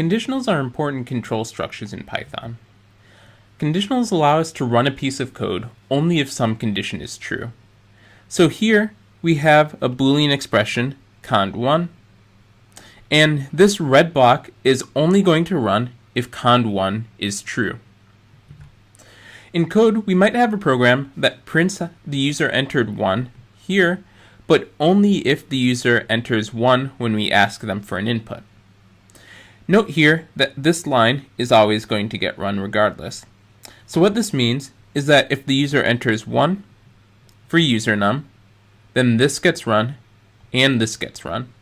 Conditionals are important control structures in Python. Conditionals allow us to run a piece of code only if some condition is true. So here we have a Boolean expression, cond1, and this red block is only going to run if cond1 is true. In code, we might have a program that prints the user entered 1 here, but only if the user enters 1 when we ask them for an input. Note here that this line is always going to get run regardless. So what this means is that if the user enters 1 for usernum, then this gets run and this gets run.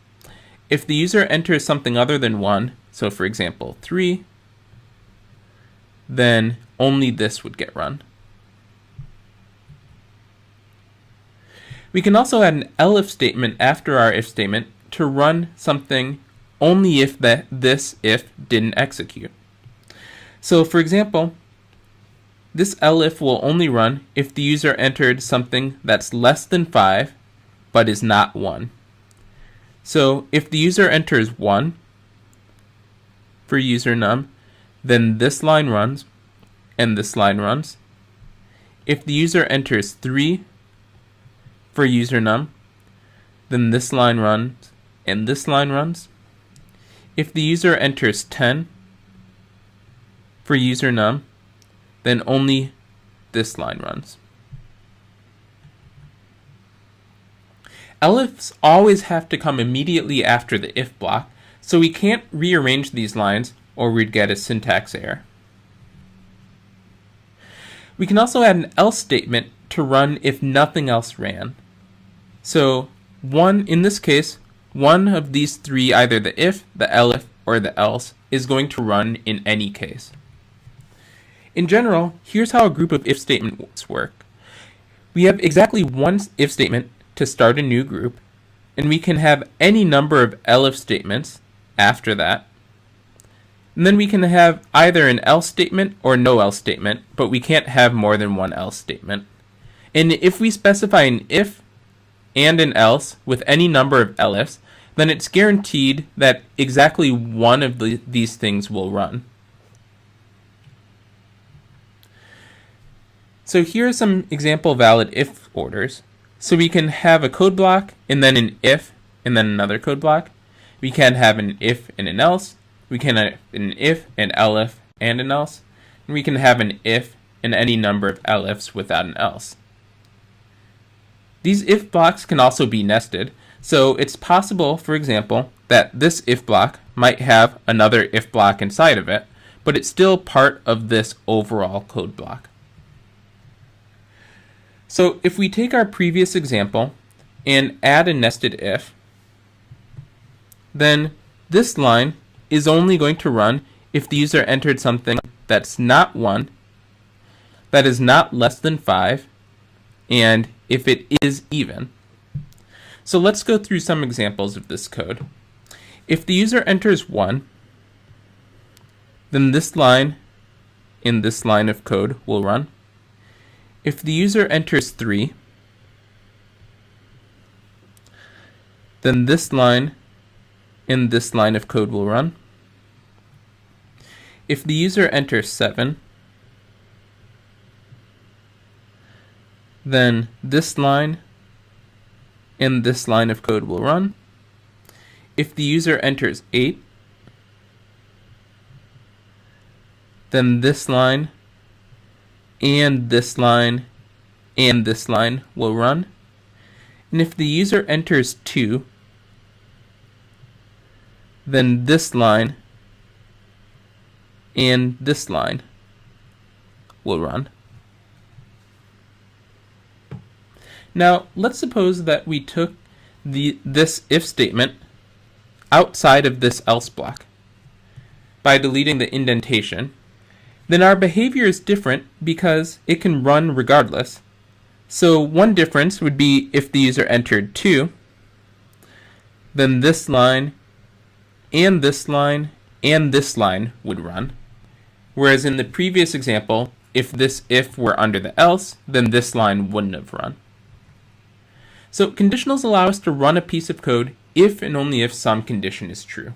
If the user enters something other than 1, so for example 3, then only this would get run. We can also add an elif statement after our if statement to run something only if this if didn't execute. So for example, this elif will only run if the user entered something that's less than 5 but is not 1. So if the user enters 1 for usernum, then this line runs and this line runs. If the user enters 3 for usernum, then this line runs and this line runs. If the user enters 10 for usernum, then only this line runs. Elifs always have to come immediately after the if block, so we can't rearrange these lines or we'd get a syntax error. We can also add an else statement to run if nothing else ran. So in this case, one of these three, either the if, the elif, or the else, is going to run in any case. In general, here's how a group of if statements work. We have exactly one if statement to start a new group, and we can have any number of elif statements after that. And then we can have either an else statement or no else statement, but we can't have more than one else statement. And if we specify an if and an else with any number of elifs, then it's guaranteed that exactly one of these things will run. So here are some example valid if orders. So we can have a code block and then an if and then another code block. We can have an if and an else. We can have an if, an elif, and an else. And we can have an if and any number of elifs without an else. These if blocks can also be nested, so it's possible, for example, that this if block might have another if block inside of it, but it's still part of this overall code block. So if we take our previous example and add a nested if, then this line is only going to run if the user entered something that's not 1, that is not less than 5, and if it is even. So let's go through some examples of this code. If the user enters 1, then this line in this line of code will run. If the user enters 3, then this line in this line of code will run. If the user enters 7, then this line in this line of code will run. If the user enters 8, then this line and this line and this line will run. And if the user enters 2, then this line and this line will run. Now, let's suppose that we took this if statement outside of this else block by deleting the indentation. Then our behavior is different because it can run regardless. So one difference would be if the user entered 2, then this line and this line and this line would run. Whereas in the previous example, if this if were under the else, then this line wouldn't have run. So conditionals allow us to run a piece of code if and only if some condition is true.